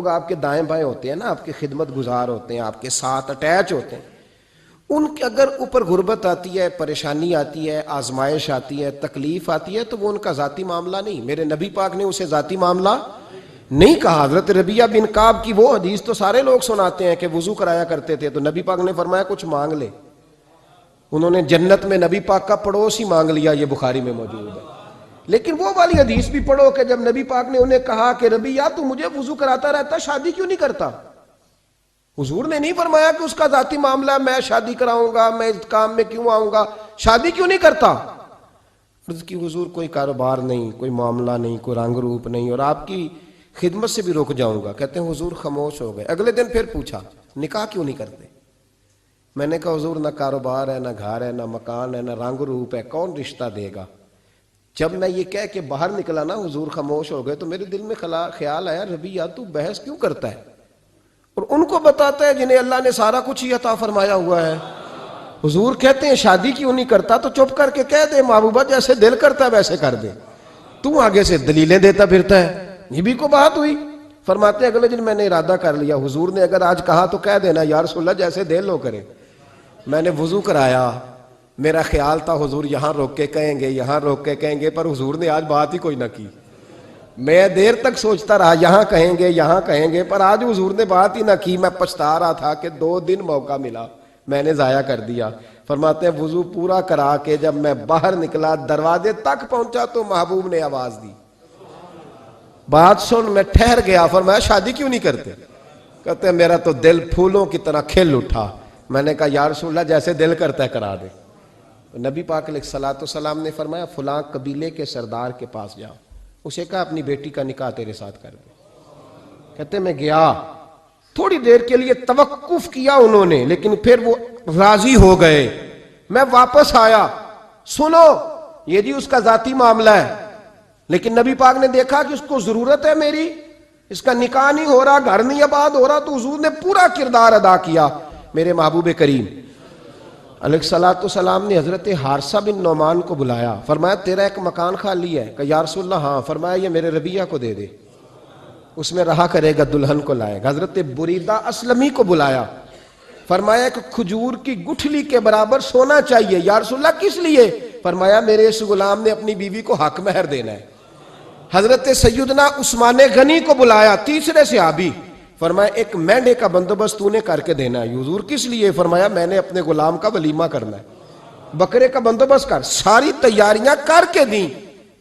لوگ آپ کے دائیں بائیں ہوتے ہیں نا، آپ کے خدمت گزار ہوتے ہیں، آپ کے ساتھ اٹیچ ہوتے ہیں، ان کے اگر اوپر غربت آتی ہے، پریشانی آتی ہے، آزمائش آتی ہے، تکلیف آتی ہے، تو وہ ان کا ذاتی معاملہ نہیں. میرے نبی پاک نے اسے ذاتی معاملہ نہیں کہا. حضرت ربیعہ بن کعب کی وہ حدیث تو سارے لوگ سناتے ہیں کہ وضو کرایا کرتے تھے تو نبی پاک نے فرمایا کچھ مانگ لے. انہوں نے جنت میں نبی پاک کا پڑوس ہی مانگ لیا، یہ بخاری میں موجود ہے. لیکن وہ والی حدیث بھی پڑھو کہ جب نبی پاک نے انہیں کہا کہ ربیعہ تو مجھے وضو کراتا رہتا، شادی کیوں نہیں کرتا؟ حضور نے نہیں فرمایا کہ اس کا ذاتی معاملہ میں شادی کراؤں گا، میں اس کام میں کیوں آؤں گا، شادی کیوں نہیں کرتا؟ عرض کی حضور کوئی کاروبار نہیں، کوئی معاملہ نہیں، کوئی رنگ روپ نہیں، اور آپ کی خدمت سے بھی رک جاؤں گا. کہتے ہیں حضور خاموش ہو گئے. اگلے دن پھر پوچھا نکاح کیوں نہیں کرتے؟ میں نے کہا حضور نہ کاروبار ہے، نہ گھر ہے، نہ مکان ہے، نہ رنگ روپ ہے، کون رشتہ دے گا؟ جب میں یہ کہہ کے باہر نکلا نا حضور خاموش ہو گئے، تو میرے دل میں خیال آیا ربیعہ تو بحث کیوں کرتا ہے اور ان کو بتاتا ہے جنہیں اللہ نے سارا کچھ ہی عطا فرمایا ہوا ہے. حضور کہتے ہیں شادی کیوں نہیں کرتا؟ تو چپ کر کے کہہ دے محبوبہ جیسے دل کرتا ہے ویسے کر دے، تو آگے سے دلیلیں دیتا پھرتا ہے. یہ بھی کو بات ہوئی. فرماتے ہیں اگلے دن میں نے ارادہ کر لیا، حضور نے اگر آج کہا تو کہہ دینا یا رسول اللہ جیسے دل ہو کرے. میں نے وضو کرایا، میرا خیال تھا حضور یہاں روک کے کہیں گے، یہاں روک کے کہیں گے، پر حضور نے آج بات ہی کوئی نہ کی. میں دیر تک سوچتا رہا یہاں کہیں گے، یہاں کہیں گے، پر آج حضور نے بات ہی نہ کی. میں پچھتا رہا تھا کہ 2 دن موقع ملا میں نے ضائع کر دیا. فرماتے ہیں وضو پورا کرا کے جب میں باہر نکلا، دروازے تک پہنچا تو محبوب نے آواز دی، بات سن. میں ٹھہر گیا. فرمایا شادی کیوں نہیں کرتے؟ کہتے ہیں میرا تو دل پھولوں کی طرح کھل اٹھا. میں نے کہا یا رسول اللہ جیسے دل کرتا ہے کرا دے. نبی پاک علیہ الصلوۃ والسلام نے فرمایا فلاں قبیلے کے سردار کے پاس جاؤ، اسے کہا اپنی بیٹی کا نکاح تیرے ساتھ کر دے. کہتے میں گیا، تھوڑی دیر کے لیے توقف کیا انہوں نے، لیکن پھر وہ راضی ہو گئے. میں واپس آیا، سنو یہ جی اس کا ذاتی معاملہ ہے، لیکن نبی پاک نے دیکھا کہ اس کو ضرورت ہے میری، اس کا نکاح نہیں ہو رہا، گھر نہیں آباد ہو رہا، تو حضور نے پورا کردار ادا کیا. میرے محبوب کریم علیہ الصلوۃ والسلام نے حضرت حارثہ بن نعمان کو بلایا. فرمایا تیرا ایک مکان خالی ہے؟ کہ یا رسول اللہ ہاں. فرمایا یہ میرے ربیعہ کو دے دے، اس میں رہا کرے گا، دلہن کو لائے گا. حضرت بریدہ اسلمی کو بلایا. فرمایا ایک کھجور کی گٹھلی کے برابر سونا چاہیے. یا رسول اللہ کس لیے؟ فرمایا میرے اس غلام نے اپنی بیوی کو حق مہر دینا ہے. حضرت سیدنا عثمان غنی کو بلایا، تیسرے صحابی. فرمایا ایک مینڈے کا بندوبست تو نے کر کے دینا ہے. حضور کس لیے؟ فرمایا میں نے اپنے غلام کا ولیمہ کرنا ہے، بکرے کا بندوبست کر. ساری تیاریاں کر کے دیں.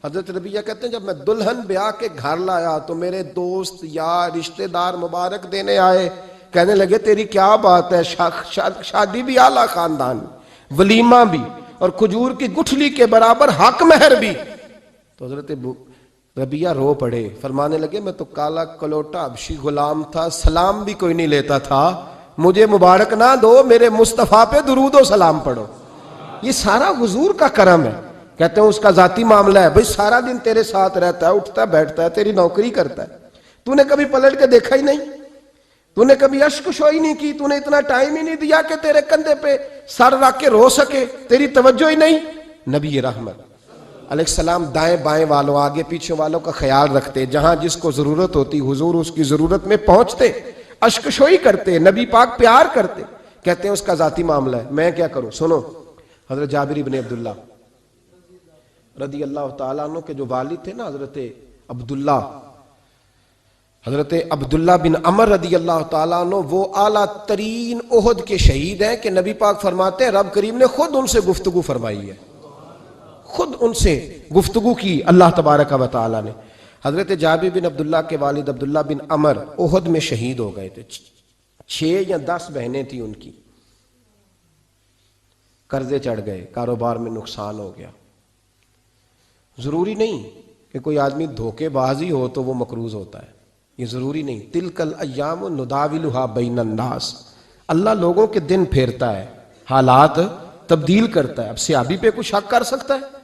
حضرت ربیعہ کہتے ہیں جب میں دلہن بیاہ کے گھر لایا تو میرے دوست یار رشتہ دار مبارک دینے آئے. کہنے لگے تیری کیا بات ہے، شادی بھی اعلیٰ خاندان، ولیمہ بھی، اور کھجور کی گٹھلی کے برابر حق مہر بھی. تو حضرت ربیعہ رو پڑے. فرمانے لگے میں تو کالا کلوٹا حبشی غلام تھا، سلام بھی کوئی نہیں لیتا تھا، مجھے مبارک نہ دو، میرے مصطفیٰ پہ درود و سلام پڑھو. یہ سارا حضور کا کرم ہے. کہتے ہیں اس کا ذاتی معاملہ ہے، بھئی سارا دن تیرے ساتھ رہتا ہے، اٹھتا بیٹھتا ہے، تیری نوکری کرتا ہے، تو نے کبھی پلٹ کے دیکھا ہی نہیں، تو نے کبھی اشک شوئی نہیں کی، تو نے اتنا ٹائم ہی نہیں دیا کہ تیرے کندھے پہ سر رکھ کے رو سکے، تیری توجہ ہی نہیں. نبی رحمت علیہ السلام دائیں بائیں والوں، آگے پیچھے والوں کا خیال رکھتے، جہاں جس کو ضرورت ہوتی حضور اس کی ضرورت میں پہنچتے، اشک شوئی کرتے، نبی پاک پیار کرتے. کہتے ہیں اس کا ذاتی معاملہ ہے، میں کیا کروں؟ سنو حضرت جابر بن عبداللہ رضی اللہ تعالیٰ عنہ کے جو والد تھے نا حضرت عبداللہ بن عمر رضی اللہ تعالیٰ عنہ، وہ اعلیٰ ترین احد کے شہید ہیں کہ نبی پاک فرماتے ہیں رب کریم نے خود ان سے گفتگو فرمائی ہے، خود ان سے گفتگو کی اللہ تبارک و تعالیٰ نے. حضرت جابر بن عبداللہ کے والد عبداللہ بن عمر احد میں شہید ہو گئے تھے. 6 یا 10 بہنیں تھیں ان کی، قرضے چڑھ گئے، کاروبار میں نقصان ہو گیا. ضروری نہیں کہ کوئی آدمی دھوکے بازی ہو تو وہ مقروض ہوتا ہے، یہ ضروری نہیں. تلک الایام نداولھا بین الناس، اللہ لوگوں کے دن پھیرتا ہے، حالات تبدیل کرتا ہے. اب صحابی پہ کچھ حق کر سکتا ہے،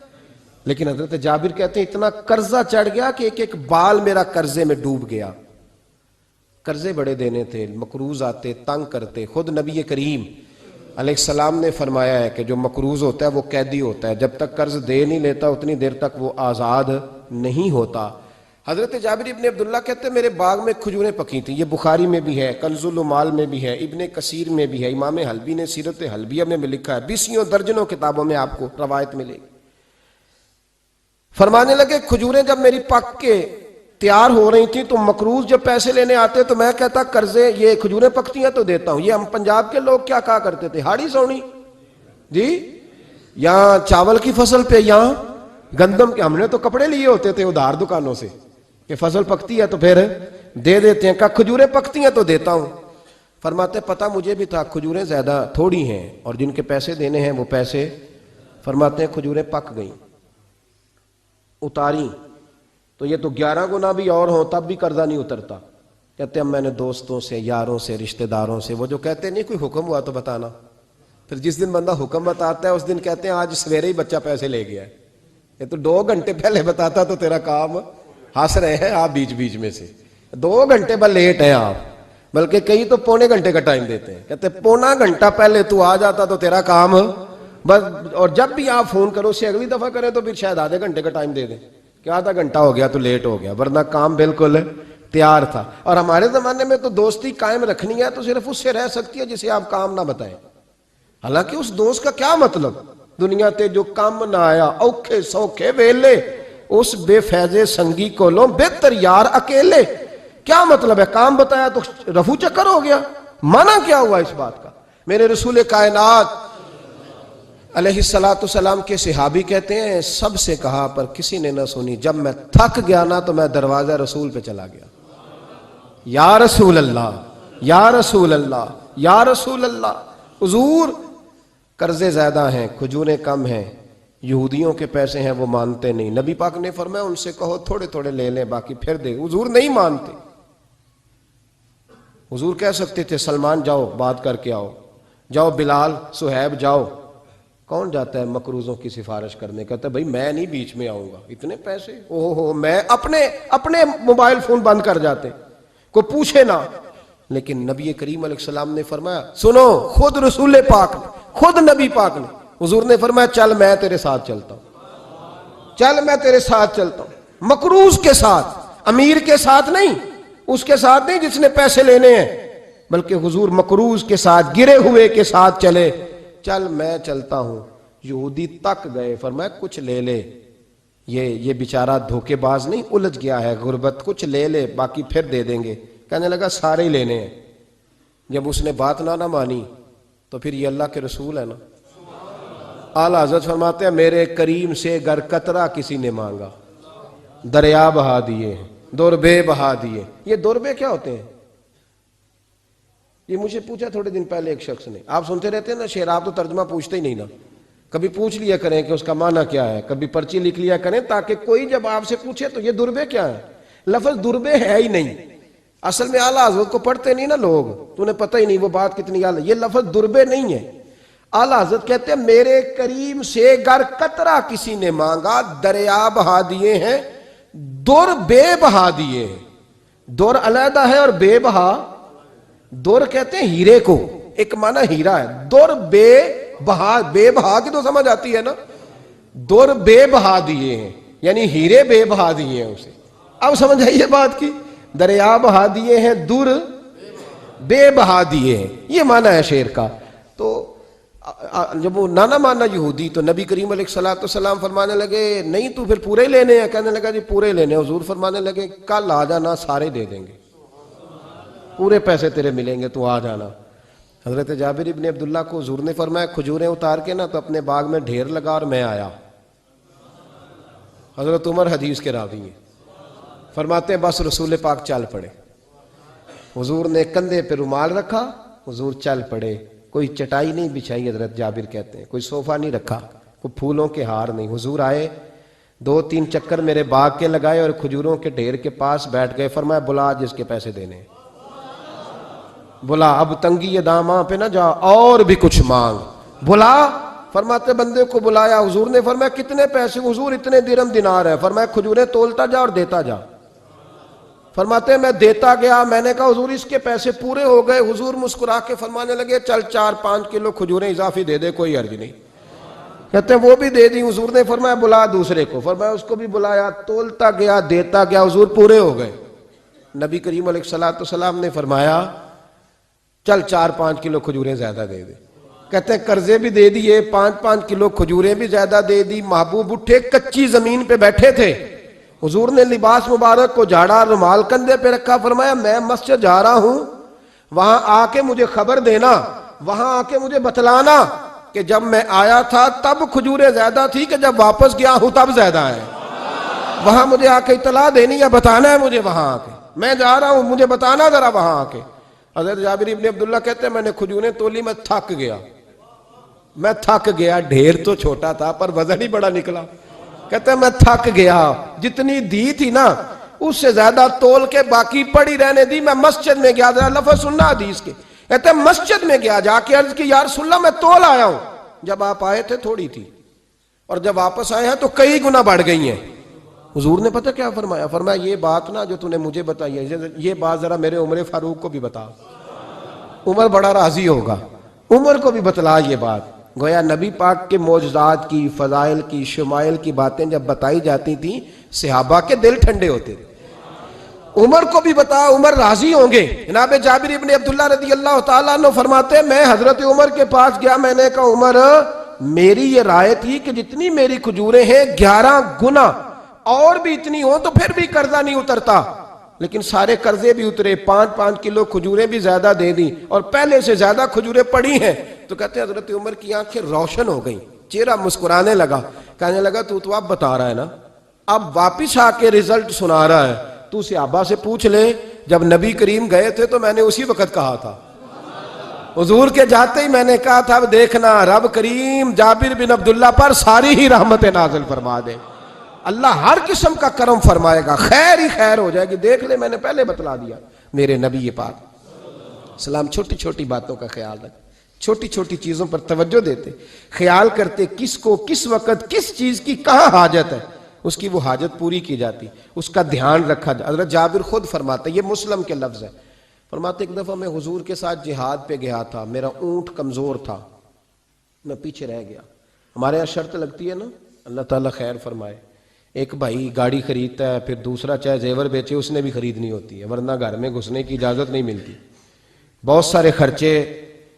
لیکن حضرت جابر کہتے ہیں اتنا قرضہ چڑھ گیا کہ ایک ایک بال میرا قرضے میں ڈوب گیا. قرضے بڑے دینے تھے، مقروض آتے، تنگ کرتے. خود نبی کریم علیہ السلام نے فرمایا ہے کہ جو مقروض ہوتا ہے وہ قیدی ہوتا ہے، جب تک قرض دے نہیں لیتا اتنی دیر تک وہ آزاد نہیں ہوتا. حضرت جابر ابن عبداللہ کہتے ہیں میرے باغ میں کھجوریں پکی تھیں. یہ بخاری میں بھی ہے، کنز العمال میں بھی ہے، ابن کثیر میں بھی ہے، امام حلبی نے سیرت حلبیہ میں بھی لکھا ہے، 20 درجنوں کتابوں میں آپ کو روایت ملے گی. فرمانے لگے کھجوریں جب میری پک کے تیار ہو رہی تھیں تو مقروض جب پیسے لینے آتے تو میں کہتا قرضے یہ کھجوریں پکتی ہیں تو دیتا ہوں. یہ ہم پنجاب کے لوگ کیا کہا کرتے تھے؟ ہاڑی سونی جی، یہاں چاول کی فصل پہ، یہاں گندم کے. ہم نے تو کپڑے لیے ہوتے تھے ادھار دکانوں سے کہ فصل پکتی ہے تو پھر دے دیتے ہیں. کہا کھجوریں پکتی ہیں تو دیتا ہوں. فرماتے پتہ مجھے بھی تھا کھجوریں زیادہ تھوڑی ہیں اور جن کے پیسے دینے ہیں وہ پیسے. فرماتے ہیں کھجوریں پک گئیں، اتاری تو یہ تو 11 گنا بھی اور ہوں تب بھی قرضہ نہیں اترتا. کہتے ہیں میں نے دوستوں سے، یاروں سے، رشتہ داروں سے، وہ جو کہتے نہیں کوئی حکم ہوا تو بتانا، پھر جس دن بندہ حکم بتاتا ہے اس دن کہتے ہیں آج سویرے ہی بچہ پیسے لے گیا ہے. یہ تو 2 گھنٹے پہلے بتاتا تو تیرا کام. ہنس رہے ہیں آپ بیچ بیچ میں سے، 2 گھنٹے بعد لیٹ ہیں آپ، بلکہ کئی تو پونے گھنٹے کا ٹائم دیتے ہیں. کہتے پونا گھنٹہ پہلے تو آ جاتا تو تیرا کام بس. اور جب بھی آپ فون کرو سے اگلی دفعہ کریں تو پھر شاید آدھے گھنٹے کا ٹائم دے دیں کہ آدھا گھنٹہ ہو گیا تو لیٹ ہو گیا، ورنہ کام بالکل تیار تھا. اور ہمارے زمانے میں تو دوستی قائم رکھنی ہے تو صرف اس سے رہ سکتی ہے جسے آپ کام نہ بتائیں. حالانکہ اس دوست کا کیا مطلب؟ دنیا تے جو کام نہ آیا اوکھے سوکھے ویلے، اس بے فیضے سنگی کو لو بہتر یار اکیلے. کیا مطلب ہے؟ کام بتایا تو رفو چکر ہو گیا؟ مانا کیا ہوا اس بات کا؟ میرے رسول کائنات علیہ السلام کے صحابی کہتے ہیں سب سے کہا پر کسی نے نہ سنی. جب میں تھک گیا نا تو میں دروازہ رسول پہ چلا گیا. یا رسول اللہ، یا رسول اللہ، یا رسول اللہ. حضور قرضے زیادہ ہیں، کھجوریں کم ہیں، یہودیوں کے پیسے ہیں وہ مانتے نہیں. نبی پاک نے فرمایا ان سے کہو تھوڑے تھوڑے لے لیں باقی پھر دے. حضور نہیں مانتے. حضور کہہ سکتے تھے سلمان جاؤ بات کر کے آؤ، جاؤ بلال، صہیب جاؤ. کون جاتا ہے مقروضوں کی سفارش کرنے؟ کہتا ہے بھائی میں نہیں بیچ میں آؤں گا، اتنے پیسے اوہو، میں اپنے موبائل فون بند کر جاتے، کوئی پوچھے نہ. لیکن نبی کریم علیہ السلام نے فرمایا سنو، خود رسول پاک نے، خود نبی پاک نے، حضور نے فرمایا چل میں تیرے ساتھ چلتا ہوں، چل میں تیرے ساتھ چلتا ہوں. مقروض کے ساتھ، امیر کے ساتھ نہیں، اس کے ساتھ نہیں جس نے پیسے لینے ہیں، بلکہ حضور مقروض کے ساتھ، گرے ہوئے کے ساتھ چلے. چل میں چلتا ہوں. یہودی تک گئے، فرمایا کچھ لے لے، یہ بیچارہ دھوکے باز نہیں الجھ گیا ہے، غربت، کچھ لے لے باقی پھر دے دیں گے. کہنے لگا سارے ہی لینے ہیں. جب اس نے بات نہ مانی تو پھر یہ اللہ کے رسول ہے نا. اعلیٰ حضرت فرماتے ہیں میرے کریم سے گر قطرہ کسی نے مانگا دریا بہا دیے ہیں، دربے بہا دیے. یہ دربے کیا ہوتے ہیں؟ یہ مجھے پوچھا تھوڑے دن پہلے ایک شخص نے. آپ سنتے رہتے ہیں نا شعر، آپ تو ترجمہ پوچھتے ہی نہیں نا. کبھی پوچھ لیا کریں کہ اس کا معنی کیا ہے، کبھی پرچی لکھ لیا کریں تاکہ کوئی جب آپ سے پوچھے تو یہ دربے کیا ہے. لفظ دربے ہے ہی نہیں اصل میں. اعلیٰ حضرت کو پڑھتے نہیں نا لوگ، تو انہیں پتہ ہی نہیں وہ بات کتنی اعلیٰ. یہ لفظ دربے نہیں ہے. اعلیٰ حضرت کہتے ہیں میرے کریم سے گر قطرہ کسی نے مانگا دریا بہا دیے ہیں، در بے بہا دیے ہیں. در علیحدہ ہے اور بے بہا. در کہتے ہیں ہیرے کو، ایک معنی ہیرا ہے. در بے بہا، بے بہا کی تو سمجھ آتی ہے نا. در بے بہا دیے ہیں یعنی ہیرے بے بہا دیے ہیں اسے. اب سمجھ آئیے بات کی. دریا بہا دیے ہیں، در بے بہا دیے ہیں، یہ معنی ہے شعر کا. تو جب وہ نانا مانا یہودی تو نبی کریم علیہ السلام فرمانے لگے نہیں تو پھر پورے لینے ہیں. کہنے لگا جی پورے لینے. حضور فرمانے لگے کل آ جانا سارے دے دیں گے، پورے پیسے تیرے ملیں گے، تو آ جانا. حضرت جابر ابن عبداللہ کو حضور نے فرمایا کھجوریں اتار کے نا تو اپنے باغ میں ڈھیر لگا اور میں آیا. حضرت عمر حدیث کے راوی ہیں، فرماتے ہیں بس رسول پاک چل پڑے. حضور نے کندھے پہ رومال رکھا، حضور چل پڑے. کوئی چٹائی نہیں بچھائی، حضرت جابر کہتے ہیں کوئی صوفہ نہیں رکھا، کوئی پھولوں کے ہار نہیں. حضور آئے، 2-3 چکر میرے باغ کے لگائے اور کھجوروں کے ڈھیر کے پاس بیٹھ گئے. فرمایا بلا جس کے پیسے دینے، بلا، اب تنگی یہ داماں پہ نہ جا اور بھی کچھ مانگ، بلا. فرماتے بندے کو بلایا. حضور نے فرمایا کتنے پیسے؟ حضور اتنے درہم دینار ہے. فرمایا کھجوریں تولتا جا اور دیتا جا. فرماتے میں دیتا گیا. میں نے کہا حضور اس کے پیسے پورے ہو گئے. حضور مسکرا کے فرمانے لگے چل 4-5 کلو کھجوریں اضافی دے دے، کوئی حرج نہیں. کہتے ہیں وہ بھی دے دی. حضور نے فرمایا بلا دوسرے کو. فرمایا اس کو بھی بلایا, تولتا گیا, دیتا گیا, حضور پورے ہو گئے. نبی کریم علیہ الصلوۃ والسلام نے فرمایا چل 4-5 کلو کھجوریں زیادہ دے دے. کہتے ہیں قرضے بھی دے دیے, 5-5 کلو کھجوریں بھی زیادہ دے دی. محبوب اٹھے, کچی زمین پہ بیٹھے تھے. حضور نے لباس مبارک کو جھاڑا, رومال کندھے پہ رکھا. فرمایا میں مسجد جا رہا ہوں, وہاں آ کے مجھے خبر دینا, وہاں آ کے مجھے بتلانا کہ جب میں آیا تھا تب کھجوریں زیادہ تھی کہ جب واپس گیا ہوں تب زیادہ ہے. وہاں مجھے آ کے اطلاع دینی ہے, بتانا ہے مجھے. وہاں آ کے میں جا رہا ہوں, مجھے بتانا ذرا وہاں آ کے. حضرت جابر ابن عبداللہ کہتے ہیں میں نے کھجوریں تولی, میں تھک گیا. میں تھک گیا, ڈھیر تو چھوٹا تھا پر وزن ہی بڑا نکلا. کہتے ہیں میں تھک گیا, جتنی دی تھی نا اس سے زیادہ تول کے باقی پڑی رہنے دی. میں مسجد میں گیا, ذرا لفظ سننا حدیث کے. کہتے ہیں مسجد میں گیا, جا کے عرض کی یا رسول اللہ میں تول آیا ہوں. جب آپ آئے تھے تھوڑی تھی, اور جب واپس آئے ہیں تو کئی گنا بڑھ گئی ہیں. حضور نے پتہ کیا فرمایا؟ فرمایا یہ بات نا جو تو نے مجھے بتائی ہے, یہ بات ذرا میرے عمر فاروق کو بھی بتا. عمر بڑا راضی ہوگا, عمر کو بھی بتلا یہ بات. گویا نبی پاک کے معجزات کی, فضائل کی, شمائل کی باتیں جب بتائی جاتی تھیں صحابہ کے دل ٹھنڈے ہوتے تھے. عمر کو بھی بتا, عمر راضی ہوں گے. جناب جابر ابن عبداللہ رضی اللہ تعالیٰ عنہ فرماتے ہیں میں حضرت عمر کے پاس گیا, میں نے کہا عمر میری یہ رائے تھی کہ جتنی میری کھجوریں ہیں 11 گنا اور بھی اتنی ہوں تو پھر بھی قرضہ نہیں اترتا, لیکن سارے قرضے بھی اترے, 5-5 کلو کھجوریں بھی زیادہ دے دی اور پہلے سے زیادہ کھجوریں پڑی ہیں. تو کہتے ہیں حضرت عمر کی آنکھیں روشن ہو گئیں, چہرہ مسکرانے لگا, کہنے لگا تو اب بتا رہا ہے نا, اب واپس آ کے رزلٹ سنا رہا ہے, تو صحابہ سے پوچھ لے جب نبی کریم گئے تھے تو میں نے اسی وقت کہا تھا. حضور کے جاتے ہی میں نے کہا تھا اب دیکھنا رب کریم جابر بن عبداللہ پر ساری ہی رحمتیں نازل فرما دے, اللہ ہر قسم کا کرم فرمائے گا, خیر ہی خیر ہو جائے گی. دیکھ لے میں نے پہلے بتلا دیا. میرے نبی پاک سلام چھوٹی چھوٹی باتوں کا خیال رکھ, چھوٹی چھوٹی چیزوں پر توجہ دیتے, خیال کرتے کس کو کس وقت کس چیز کی کہاں حاجت ہے, اس کی وہ حاجت پوری کی جاتی, اس کا دھیان رکھا جاتا. حضرت جابر خود فرماتے, یہ مسلم کے لفظ ہے, فرماتے ایک دفعہ میں حضور کے ساتھ جہاد پہ گیا تھا, میرا اونٹ کمزور تھا, میں پیچھے رہ گیا. ہمارے یہاں شرط لگتی ہے نا, اللہ تعالیٰ خیر فرمائے, ایک بھائی گاڑی خریدتا ہے پھر دوسرا چاہے زیور بیچے اس نے بھی خریدنی ہوتی ہے, ورنہ گھر میں گھسنے کی اجازت نہیں ملتی. بہت سارے خرچے,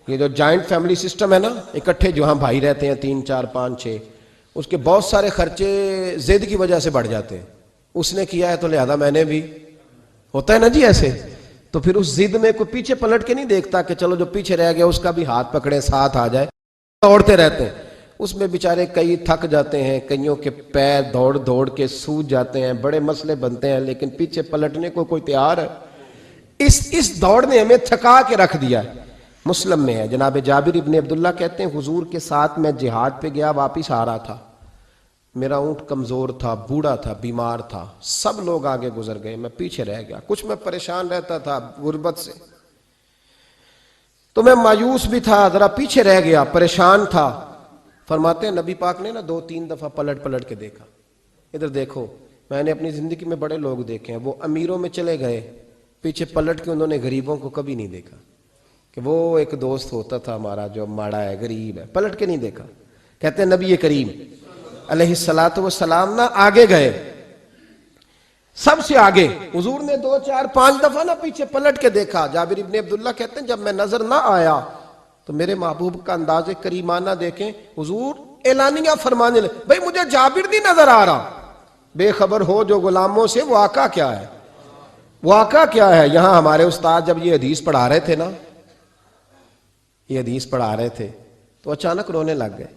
یہ جو جوائنٹ فیملی سسٹم ہے نا, اکٹھے جو ہاں بھائی رہتے ہیں 3 4 5 6, اس کے بہت سارے خرچے ضد کی وجہ سے بڑھ جاتے ہیں. اس نے کیا ہے تو لہذا میں نے بھی, ہوتا ہے نا جی ایسے. تو پھر اس ضد میں کوئی پیچھے پلٹ کے نہیں دیکھتا کہ چلو جو پیچھے رہ گیا اس کا بھی ہاتھ پکڑے ساتھ آ جائے, دوڑتے رہتے ہیں. اس میں بیچارے کئی تھک جاتے ہیں, کئیوں کے پیر دوڑ دوڑ کے سوج جاتے ہیں, بڑے مسئلے بنتے ہیں, لیکن پیچھے پلٹنے کو کوئی تیار ہے؟ اس دوڑ نے ہمیں تھکا کے رکھ دیا ہے. مسلم میں ہے, جناب جابر ابن عبداللہ کہتے ہیں حضور کے ساتھ میں جہاد پہ گیا, واپس آ رہا تھا, میرا اونٹ کمزور تھا, بوڑھا تھا, بیمار تھا, سب لوگ آگے گزر گئے, میں پیچھے رہ گیا. کچھ میں پریشان رہتا تھا غربت سے, تو میں مایوس بھی تھا, ذرا پیچھے رہ گیا, پریشان تھا. فرماتے ہیں نبی پاک نے نا 2-3 دفعہ پلٹ کے دیکھا, ادھر دیکھو. میں نے اپنی زندگی میں بڑے لوگ دیکھے ہیں, وہ امیروں میں چلے گئے, پیچھے پلٹ کے انہوں نے غریبوں کو کبھی نہیں دیکھا کہ وہ ایک دوست ہوتا تھا ہمارا جو ماڑا ہے, غریب ہے, پلٹ کے نہیں دیکھا. کہتے ہیں نبی کریم علیہ الصلوۃ والسلام نا آگے گئے, سب سے آگے. حضور نے 2 4 5 دفعہ نا پیچھے پلٹ کے دیکھا. جابر ابن عبداللہ کہتے ہیں جب میں نظر نہ آیا تو میرے محبوب کا انداز کریمانہ دیکھیں, حضور اعلانیہ فرمانے لگے, بھئی مجھے جابر نہیں نظر آ رہا, بے خبر ہو جو غلاموں سے, وہ آقا کیا ہے, وہ آقا کیا ہے. یہاں ہمارے استاد جب یہ حدیث پڑھا رہے تھے نا, یہ حدیث پڑھا رہے تھے تو اچانک رونے لگ گئے.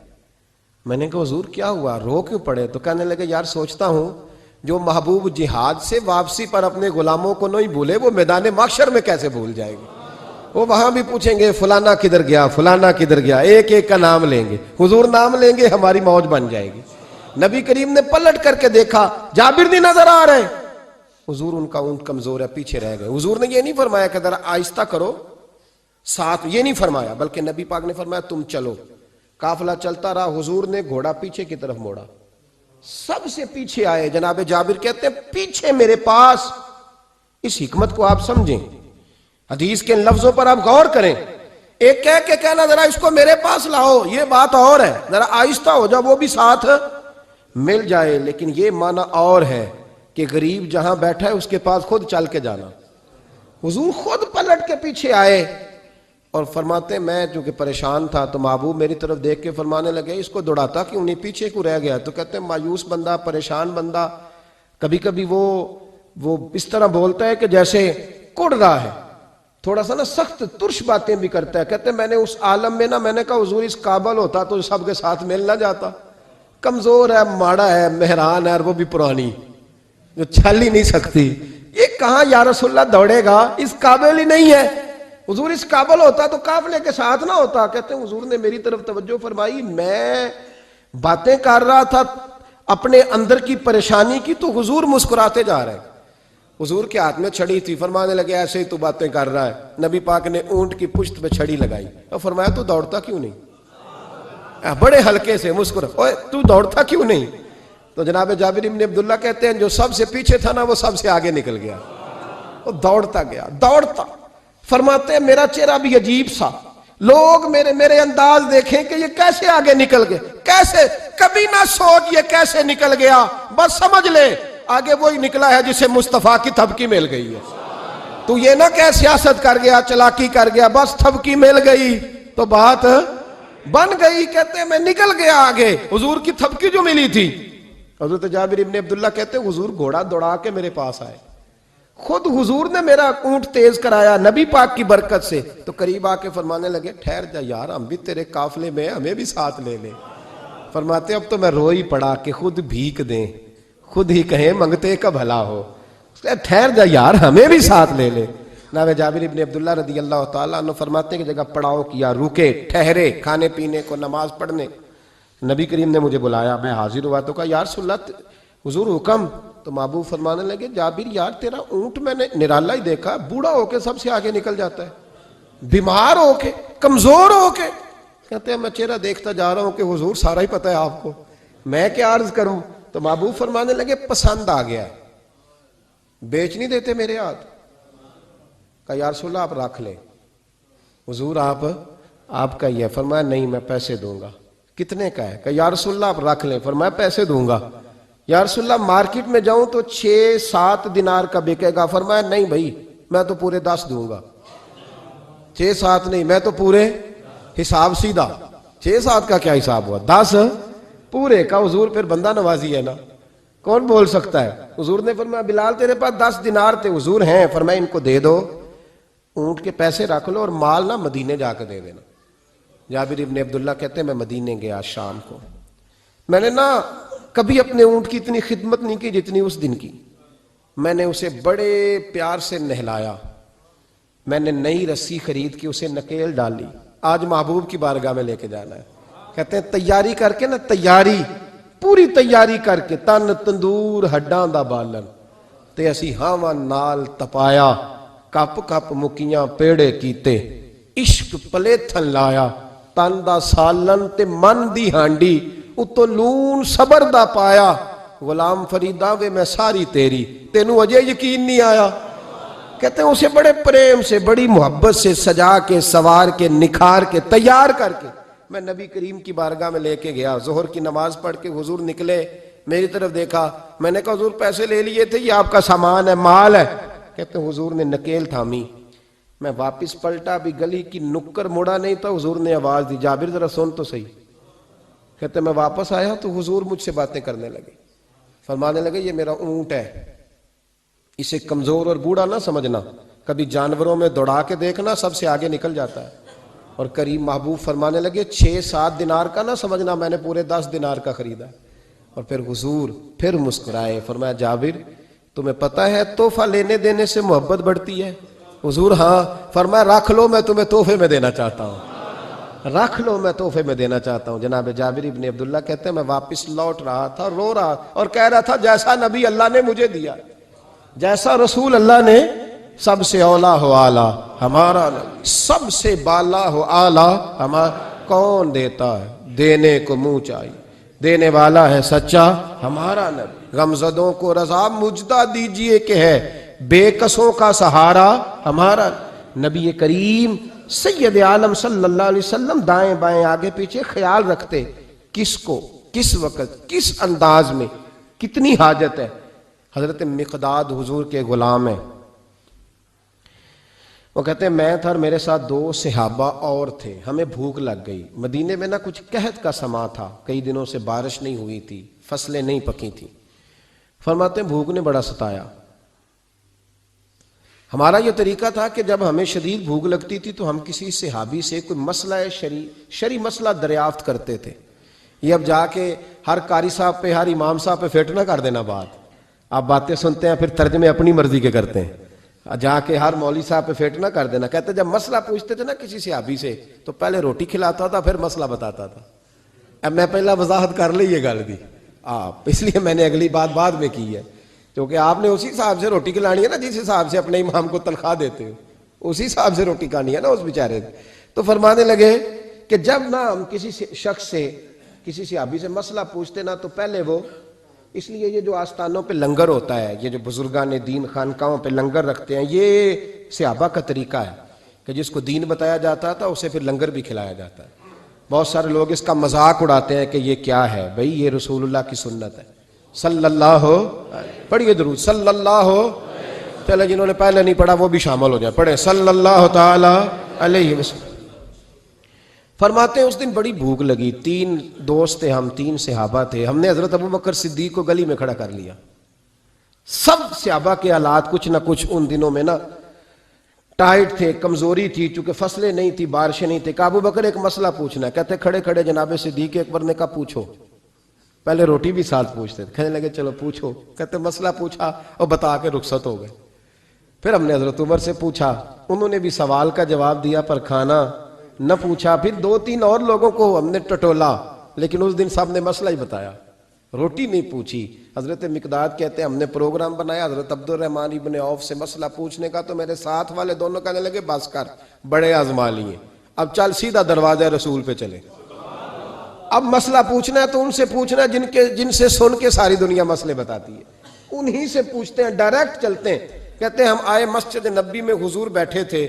میں نے کہا حضور کیا ہوا, رو کیوں پڑے؟ تو کہنے لگے یار سوچتا ہوں جو محبوب جہاد سے واپسی پر اپنے غلاموں کو نہیں بھولے, وہ میدان محشر میں کیسے بھول جائے گی. وہ وہاں بھی پوچھیں گے فلانا کدھر گیا, فلانا کدھر گیا, ایک ایک کا نام لیں گے. حضور نام لیں گے, ہماری موج بن جائے گی. نبی کریم نے پلٹ کر کے دیکھا, جابر نہیں نظر آ رہے. حضور ان کا اونٹ کمزور ہے, پیچھے رہ گئے. حضور نے یہ نہیں فرمایا کہ ذرا آہستہ کرو ساتھ, یہ نہیں فرمایا, بلکہ نبی پاک نے فرمایا تم چلو. قافلہ چلتا رہا, حضور نے گھوڑا پیچھے کی طرف موڑا, سب سے پیچھے آئے. جناب جابر کہتے ہیں پیچھے میرے پاس. اس حکمت کو آپ سمجھیں, حدیث کے ان لفظوں پر آپ غور کریں. ایک کہہ کے کہنا ذرا اس کو میرے پاس لاؤ یہ بات اور ہے، ذرا آہستہ ہو جا، وہ بھی ساتھ مل جائے، لیکن یہ معنی اور ہے کہ غریب جہاں بیٹھا ہے اس کے پاس خود چل کے جانا۔ حضور خود پلٹ کے پیچھے آئے اور فرماتے میں چونکہ پریشان تھا تو محبوب میری طرف دیکھ کے فرمانے لگے اس کو دوڑاتا کیوں نہیں، پیچھے کو رہ گیا؟ تو کہتے ہیں مایوس بندہ، پریشان بندہ کبھی کبھی وہ اس طرح بولتا ہے کہ جیسے کڑ رہا ہے، تھوڑا سا نا سخت ترش باتیں بھی کرتا ہے۔ کہتے ہیں میں نے اس عالم میں نا، میں نے کہا حضور اس قابل ہوتا تو سب کے ساتھ مل نہ جاتا، کمزور ہے، ماڑا ہے، مہران ہے، اور وہ بھی پرانی جو چھل ہی نہیں سکتی، یہ کہاں یا رسول اللہ دوڑے گا، اس قابل ہی نہیں ہے۔ حضور اس قابل ہوتا تو قافلے کے ساتھ نہ ہوتا۔ کہتے ہیں حضور نے میری طرف توجہ فرمائی، میں باتیں کر رہا تھا اپنے اندر کی پریشانی کی تو حضور مسکراتے جا رہے ہیں۔ حضور کے ہاتھ میں چھڑی تھی، فرمانے لگے ایسے ہی تو باتیں کر رہا ہے۔ نبی پاک نے اونٹ کی پشت پہ چھڑی لگائی اور فرمایا تو دوڑتا کیوں نہیں؟ بڑے ہلکے سے مسکرا، اوے تو دوڑتا کیوں نہیں؟ تو جناب جابر بن عبداللہ کہتے ہیں جو سب سے پیچھے تھا نا وہ سب سے آگے نکل گیا، وہ دوڑتا گیا، دوڑتا۔ فرماتے ہیں میرا چہرہ بھی عجیب سا، لوگ میرے انداز دیکھیں کہ یہ کیسے آگے نکل گئے، کیسے، کبھی نہ سوچ یہ کیسے نکل گیا، بس سمجھ لے آگے وہی نکلا ہے جسے مصطفیٰ کی تھپکی مل گئی ہے۔ تو یہ نہ کہ سیاست کر گیا، چلاکی کر گیا، بس تھپکی مل گئی تو بات بن گئی۔ کہتے ہیں میں نکل گیا آگے، حضور کی تھپکی جو ملی تھی۔ حضرت جابر بن عبداللہ کہتے ہیں حضور گھوڑا دوڑا کے میرے پاس آئے، خود حضور نے میرا اونٹ تیز کرایا نبی پاک کی برکت سے۔ تو قریب آ کے فرمانے لگے ٹھہر جا یار، ہم بھی تیرے قافلے میں، ہمیں بھی ساتھ لے لے۔ فرماتے اب تو میں رو ہی پڑا کہ خود بھیک دیں، خود ہی کہیں منگتے کا بھلا ہو، ٹھہر جا یار ہمیں بھی ساتھ لے لے۔ جناب جابر بن عبداللہ رضی اللہ تعالیٰ عنہ فرماتے ہیں کہ جگہ پڑاؤ کیا، رکے، ٹھہرے کھانے پینے کو، نماز پڑھنے۔ نبی کریم نے مجھے بلایا، میں حاضر ہوا تو کہا یا رسول اللہ حضور حکم۔ تو محبوب فرمانے لگے جابر یار تیرا اونٹ میں نے نرالا ہی دیکھا، بوڑھا ہو کے سب سے آگے نکل جاتا ہے، بیمار ہو کے، کمزور ہو کے۔ کہتے ہیں میں چہرہ دیکھتا جا رہا ہوں کہ حضور سارا ہی پتہ ہے آپ کو، میں کیا عرض کروں؟ تو محبوب فرمانے لگے پسند آ گیا، بیچ نہیں دیتے میرے ہاتھ؟ کہا یا رسول اللہ آپ رکھ لیں۔ حضور آپ کا یہ؟ فرمایا نہیں میں پیسے دوں گا۔ کتنے کا ہے؟ کہا یا رسول اللہ آپ رکھ لیں۔ فرمایا پیسے دوں گا۔ یا رسول اللہ مارکیٹ میں جاؤں تو 6-7 دینار کا بکے گا۔ فرمایا نہیں بھائی میں تو پورے 10 دوں گا۔ 6-7 نہیں، میں تو پورے، حساب سیدھا، 6-7 کا کیا حساب ہوا، 10 پورے کا۔ حضور پھر بندہ نوازی ہے نا، کون بول سکتا ہے؟ حضور نے فرمایا بلال تیرے پاس 10 دینار تھے؟ حضور ہیں۔ فرمایا ان کو دے دو، اونٹ کے پیسے رکھ لو اور مال نہ مدینے جا کے دے دینا۔ جابر بن عبداللہ کہتے ہیں میں مدینے گیا شام کو، میں نے نا کبھی اپنے اونٹ کی اتنی خدمت نہیں کی جتنی اس دن کی۔ میں نے اسے بڑے پیار سے نہلایا، میں نے نئی رسی خرید کے اسے نکیل ڈالی، آج محبوب کی بارگاہ میں لے کے جانا ہے۔ کہتے ہیں تیاری کر کے نا، تیاری پوری تیاری کر کے، تن تندور ہڈاں دا بالن تے اسی ہاواں نال تپایا، کپ کپ مکیاں پیڑے کیتے، عشق پلے تھن لایا، تن دا سالن تے من دی ہانڈی، اتو لون صبر دا پایا، غلام فریدہ وے میں ساری تیری، تینوں اجے یقین نہیں آیا۔ کہتے ہیں اسے بڑے پریم سے، بڑی محبت سے سجا کے، سوار کے، نکھار کے، تیار کر کے میں نبی کریم کی بارگاہ میں لے کے گیا۔ ظہر کی نماز پڑھ کے حضور نکلے، میری طرف دیکھا، میں نے کہا حضور پیسے لے لیے تھے، یہ آپ کا سامان ہے، مال ہے؟ کہتے ہیں حضور نے نکیل تھامی، میں واپس پلٹا، بھی گلی کی نکر مڑا نہیں تھا، حضور نے آواز دی جابر ذرا سن تو صحیح۔ کہتے ہیں میں واپس آیا تو حضور مجھ سے باتیں کرنے لگے، فرمانے لگے یہ میرا اونٹ ہے، اسے کمزور اور بوڑھا نہ سمجھنا، کبھی جانوروں میں دوڑا کے دیکھنا سب سے آگے نکل جاتا ہے۔ اور کریم محبوب فرمانے لگے 6-7 دینار کا نہ سمجھنا، میں نے پورے 10 دینار کا خریدا۔ اور پھر حضور پھر مسکرائے، فرمایا جابر تمہیں پتہ ہے تحفہ لینے دینے سے محبت بڑھتی ہے؟ حضور ہاں۔ فرمایا رکھ لو، میں تمہیں تحفے میں دینا چاہتا ہوں، رکھ لو میں تحفے میں دینا چاہتا ہوں۔ جناب جابر ابن عبداللہ کہتے ہیں میں واپس لوٹ رہا تھا، رو رہا اور کہہ رہا تھا جیسا نبی اللہ نے مجھے دیا، جیسا رسول اللہ نے، سب سے اولا ہو آلہ ہمارا نبی، سب سے بالا ہو آلہ ہمارا، کون دیتا ہے دینے کو منہ چاہیے، دینے والا ہے سچا ہمارا نبی، غمزدوں کو رضا مجدہ دیجئے کہ ہے بے کسوں کا سہارا ہمارا نبی کریم سید عالم صلی اللہ علیہ وسلم دائیں بائیں آگے پیچھے خیال رکھتے کس کو کس وقت کس انداز میں کتنی حاجت ہے. حضرت مقداد حضور کے غلام ہیں. وہ کہتے ہیں میں تھا اور میرے ساتھ 2 صحابہ اور تھے. ہمیں بھوک لگ گئی. مدینے میں کچھ قحط کا سما تھا, کئی دنوں سے بارش نہیں ہوئی تھی, فصلیں نہیں پکی تھیں. فرماتے ہیں بھوک نے بڑا ستایا. ہمارا یہ طریقہ تھا کہ جب ہمیں شدید بھوک لگتی تھی تو ہم کسی صحابی سے کوئی مسئلہ شرعی مسئلہ دریافت کرتے تھے. یہ اب جا کے ہر قاری صاحب پہ ہر امام صاحب پہ فٹ نہ کر دینا بات. آپ باتیں سنتے ہیں پھر ترجمے اپنی مرضی کے کرتے ہیں. جا کے ہر مولوی صاحب پہ فٹ نہ کر دینا. کہتے جب مسئلہ پوچھتے تھے کسی صحابی سے تو پہلے روٹی کھلاتا تھا پھر مسئلہ بتاتا تھا. اب میں پہلا وضاحت کر لی یہ گل دی آپ, اس لیے میں نے اگلی بات بعد میں کی ہے, کیونکہ آپ نے اسی حساب سے روٹی کھلانی ہے نا جس حساب سے اپنے امام کو تنخواہ دیتے ہو, اسی حساب سے روٹی کھانی ہے نا اس بیچارے. تو فرمانے لگے کہ جب ہم کسی شخص سے کسی صحابی سے مسئلہ پوچھتے تو پہلے وہ, اس لیے یہ جو آستانوں پہ لنگر ہوتا ہے, یہ جو بزرگان دین خانقاہوں پہ لنگر رکھتے ہیں, یہ صحابہ کا طریقہ ہے کہ جس کو دین بتایا جاتا تھا اسے پھر لنگر بھی کھلایا جاتا ہے. بہت سارے لوگ اس کا مذاق اڑاتے ہیں کہ یہ کیا ہے بھئی, یہ رسول اللہ کی سنت ہے. صلی اللہ پڑھیے درود صلی اللہ. چلے جنہوں نے پہلے نہیں پڑھا وہ بھی شامل ہو جائے, پڑھیں صلی اللہ تعالی علیہ وسلم. فرماتے ہیں اس دن بڑی بھوک لگی. 3 دوست تھے ہم, 3 صحابہ تھے. ہم نے حضرت ابوبکر صدیق کو گلی میں کھڑا کر لیا. سب صحابہ کے حالات کچھ نہ کچھ ان دنوں میں ٹائٹ تھے, کمزوری تھی, چونکہ فصلیں نہیں تھی, بارشیں نہیں تھی. ابوبکر ایک مسئلہ پوچھنا ہے. کہتے کھڑے کھڑے جناب صدیق اکبر نے کہا پوچھو. پہلے روٹی بھی ساتھ پوچھتے تھے, کہنے لگے چلو پوچھو. کہتے مسئلہ پوچھا اور بتا کے رخصت ہو گئے. پھر ہم نے حضرت عمر سے پوچھا, انہوں نے بھی سوال کا جواب دیا پر کھانا نہ پوچھا. پھر 2-3 اور لوگوں کو ہم نے ٹٹولا, لیکن اس دن سب نے مسئلہ ہی بتایا, روٹی نہیں پوچھی. حضرت مقداد کہتے ہیں ہم نے پروگرام بنایا حضرت عبد الرحمن ابن عوف سے مسئلہ پوچھنے کا, تو میرے ساتھ والے دونوں کہنے لگے بس کر, بڑے آزما لیے, اب چل سیدھا دروازہ رسول پہ چلے. اب مسئلہ پوچھنا ہے تو ان سے پوچھنا جن سے سن کے ساری دنیا مسئلے بتاتی ہے, انہی سے پوچھتے ہیں, ڈائریکٹ چلتے ہیں. کہتے ہیں ہم آئے مسجد نبی میں, حضور بیٹھے تھے.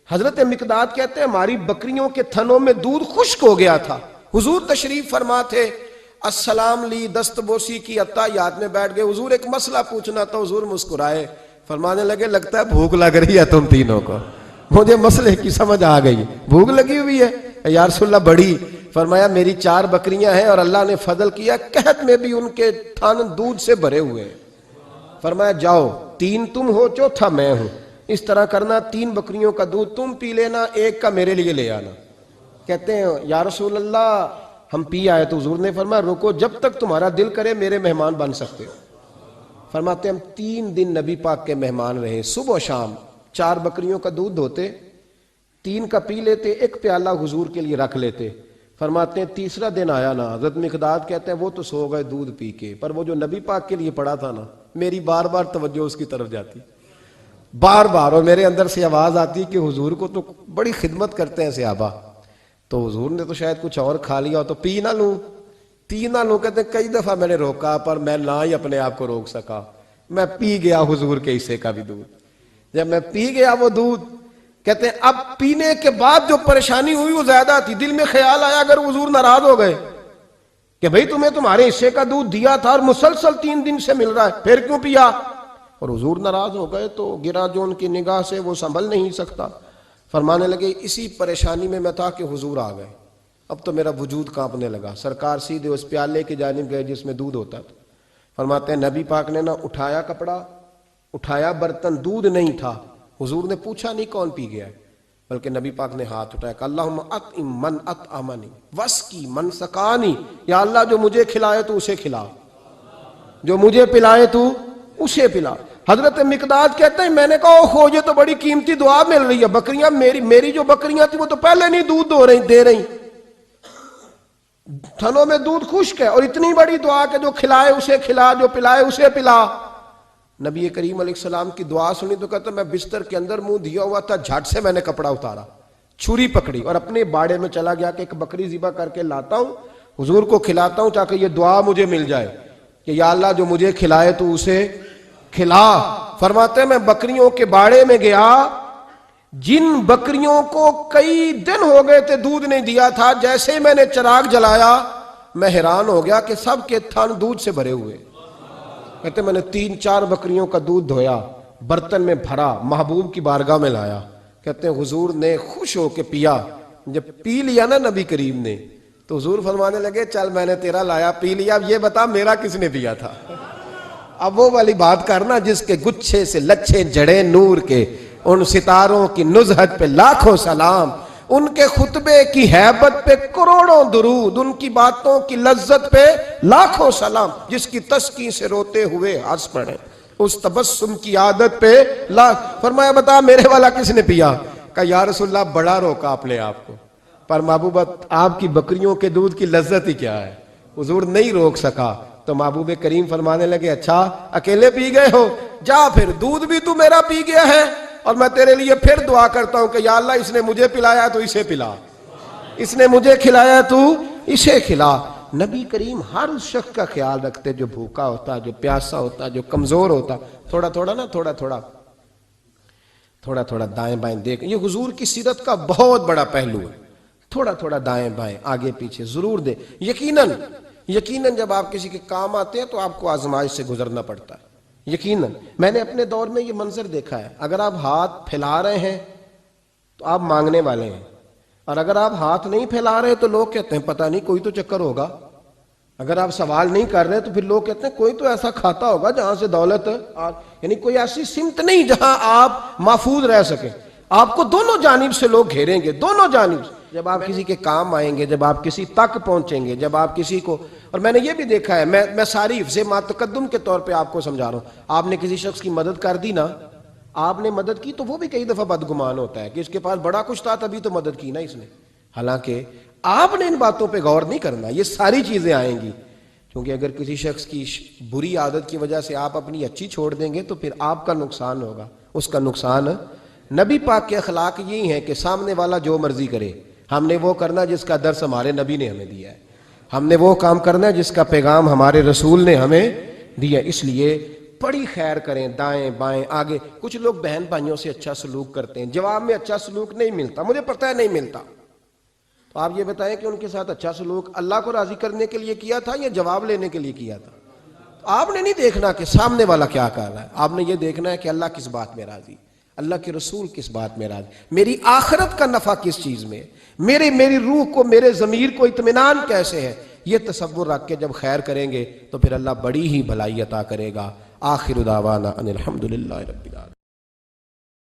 حضرت مقداد کہتے ہیں ہماری بکریوں کے تھنوں میں دودھ خشک ہو گیا تھا. حضور تشریف فرما تھے, السلام لی, دست بوسی کی, عطیات میں بیٹھ گئے. حضور ایک مسئلہ پوچھنا تھا. حضور مسکرائے, فرمانے لگے لگتا ہے بھوک لگ رہی ہے تم تینوں کو, مجھے مسئلے کی سمجھ آ گئی, بھوک لگی ہوئی ہے. یا رسول اللہ بڑی. فرمایا میری 4 بکریاں ہیں اور اللہ نے فضل کیا, قحط میں بھی ان کے تھن دودھ سے بھرے ہوئے ہیں. فرمایا جاؤ, 3 تم ہو, چوتھا میں ہوں, اس طرح کرنا 3 بکریوں کا دودھ تم پی لینا, 1 کا میرے لیے لے آنا. کہتے ہیں یا رسول اللہ ہم پی آئے. تو حضور نے فرمایا رکو, جب تک تمہارا دل کرے میرے مہمان بن سکتے ہو. فرماتے ہم 3 دن نبی پاک کے مہمان رہے. صبح و شام 4 بکریوں کا دودھ دھوتے, 3 کا پی لیتے, 1 پیالہ حضور کے لیے رکھ لیتے. فرماتے ہیں تیسرا دن آیا نا, حضرت مقداد کہتے ہیں وہ تو سو گئے دودھ پی کے, پر وہ جو نبی پاک کے لیے پڑا تھا نا, میری بار بار توجہ اس کی طرف جاتی, بار بار, اور میرے اندر سے آواز آتی کہ حضور کو تو بڑی خدمت کرتے ہیں صحابہ, تو حضور نے تو شاید کچھ اور کھا لیا ہو تو پی نہ لوں, پی نہ لوں. کہتے ہیں کئی دفعہ میں نے روکا پر میں نہ ہی اپنے آپ کو روک سکا, میں پی گیا حضور کے حصے کا بھی دودھ. جب میں پی گیا وہ دودھ, کہتے ہیں اب پینے کے بعد جو پریشانی ہوئی وہ زیادہ تھی. دل میں خیال آیا اگر حضور ناراض ہو گئے کہ بھئی تمہیں تمہارے حصے کا دودھ دیا تھا اور مسلسل 3 دن سے مل رہا ہے, پھر کیوں پیا, اور حضور ناراض ہو گئے تو گرا جو ان کی نگاہ سے وہ سنبھل نہیں سکتا. فرمانے لگے اسی پریشانی میں میں تھا کہ حضور آ گئے, اب تو میرا وجود کانپنے لگا. سرکار سیدھے اس پیالے کی جانب گئے جس میں دودھ ہوتا تھا. فرماتے ہیں نبی پاک نے اٹھایا کپڑا, اٹھایا برتن, دودھ نہیں تھا. حضور نے پوچھا نہیں کون پی گیا ہے, بلکہ نبی پاک نے ہاتھ اٹھایا کہ اللہم اطعم من اطعمنی واسقی من سقانی, یا اللہ جو مجھے کھلائے تو اسے کھلا, جو مجھے پلائے تو اسے پلا. حضرت مقداد کہتے ہیں میں نے کہا اوہ یہ تو بڑی قیمتی دعا مل رہی ہے, بکریاں میری جو بکریاں تھی وہ تو پہلے نہیں دودھ دے رہی, تھنوں میں دودھ خشک ہے, اور اتنی بڑی دعا کہ جو کھلائے اسے کھلا, جو پلائے اسے پلا. نبی کریم علیہ السلام کی دعا سنی تو کہتا میں بستر کے اندر منہ دیا ہوا تھا, جھٹ سے میں نے کپڑا اتارا, چھری پکڑی اور اپنے باڑے میں چلا گیا کہ ایک بکری ذبح کر کے لاتا ہوں, حضور کو کھلاتا ہوں تاکہ یہ دعا مجھے مل جائے کہ یا اللہ جو مجھے کھلائے تو اسے کھلا. فرماتے ہیں میں بکریوں کے باڑے میں گیا, جن بکریوں کو کئی دن ہو گئے تھے دودھ نہیں دیا تھا، جیسے ہی میں نے چراغ جلایا میں حیران ہو گیا کہ سب کے تھن دودھ سے بھرے ہوئے. کہتے میں نے 3-4 بکریوں کا دودھ دھویا، برتن میں بھرا، محبوب کی بارگاہ میں لایا. کہتے ہیں حضور نے خوش ہو کے پیا. جب پی لیا نا نبی کریم نے تو حضور فرمانے لگے چل میں نے تیرا لایا پی لیا، اب یہ بتا میرا کس نے پیا تھا. اب وہ والی بات کرنا جس کے گچھے سے لچھے جڑے نور کے، ان ستاروں کی نزہت پہ لاکھوں سلام، ان کے خطبے کی ہیبت پہ کروڑوں درود، ان کی باتوں کی لذت پہ لاکھوں سلام، جس کی تسکین سے روتے ہوئے ہنس پڑے، اس تبسم کی عادت پہ فرمایا بتا میرے والا کس نے پیا؟ کہا یا رسول اللہ بڑا روکا اپنے آپ کو، پر محبوبت آپ کی بکریوں کے دودھ کی لذت ہی کیا ہے. حضور نہیں روک سکا تو محبوب کریم فرمانے لگے اچھا اکیلے پی گئے ہو، جا پھر دودھ بھی تو میرا پی گیا ہے اور میں تیرے لیے پھر دعا کرتا ہوں کہ یا اللہ اس نے مجھے پلایا تو اسے پلا، اس نے مجھے کھلایا تو اسے کھلا. نبی کریم ہر اس شخص کا خیال رکھتے جو بھوکا ہوتا، جو پیاسا ہوتا، جو کمزور ہوتا. تھوڑا تھوڑا دائیں بائیں دیکھ، یہ حضور کی سیرت کا بہت بڑا پہلو ہے. تھوڑا دائیں بائیں آگے پیچھے ضرور دے. یقیناً جب آپ کسی کے کام آتے ہیں تو آپ کو آزمائش سے گزرنا پڑتا ہے. یقیناً میں نے اپنے دور میں یہ منظر دیکھا ہے، اگر آپ ہاتھ پھیلا رہے ہیں تو آپ مانگنے والے ہیں، اور اگر آپ ہاتھ نہیں پھیلا رہے تو لوگ کہتے ہیں پتہ نہیں کوئی تو چکر ہوگا. اگر آپ سوال نہیں کر رہے تو پھر لوگ کہتے ہیں کوئی تو ایسا کھاتا ہوگا جہاں سے دولت، یعنی کوئی ایسی سمت نہیں جہاں آپ محفوظ رہ سکیں. آپ کو دونوں جانب سے لوگ گھیریں گے، دونوں جانب سے. جب آپ کسی کے کام آئیں گے، جب آپ کسی تک پہنچیں گے، جب آپ کسی کو، اور میں نے یہ بھی دیکھا ہے، میں ساری حفظ ما تقدم کے طور پہ آپ کو سمجھا رہا ہوں. آپ نے کسی شخص کی مدد کر دی نا، آپ نے مدد کی تو وہ بھی کئی دفعہ بدگمان ہوتا ہے کہ اس کے پاس بڑا کچھ تھا تبھی تو مدد کی نا اس نے. حالانکہ آپ نے ان باتوں پہ غور نہیں کرنا، یہ ساری چیزیں آئیں گی. کیونکہ اگر کسی شخص کی بری عادت کی وجہ سے آپ اپنی اچھی چھوڑ دیں گے تو پھر آپ کا نقصان ہوگا، اس کا نقصان. نبی پاک کے اخلاق یہی ہیں کہ سامنے والا جو مرضی کرے، ہم نے وہ کرنا جس کا درس ہمارے نبی نے ہمیں دیا ہے، ہم نے وہ کام کرنا ہے جس کا پیغام ہمارے رسول نے ہمیں دیا. اس لیے بڑی خیر کریں، دائیں بائیں آگے. کچھ لوگ بہن بھائیوں سے اچھا سلوک کرتے ہیں، جواب میں اچھا سلوک نہیں ملتا، مجھے پتہ ہے نہیں ملتا، تو آپ یہ بتائیں کہ ان کے ساتھ اچھا سلوک اللہ کو راضی کرنے کے لیے کیا تھا یا جواب لینے کے لیے کیا تھا؟ آپ نے نہیں دیکھنا کہ سامنے والا کیا کر رہا ہے، آپ نے یہ دیکھنا ہے کہ اللہ کس بات میں راضی، اللہ کے رسول کس بات میں راضی، میری آخرت کا نفع کس چیز میں، میری روح کو، میرے ضمیر کو اطمینان کیسے ہے. یہ تصور رکھ کے جب خیر کریں گے تو پھر اللہ بڑی ہی بھلائی عطا کرے گا. آخر دعوانا ان الحمدللہ رب العالمین.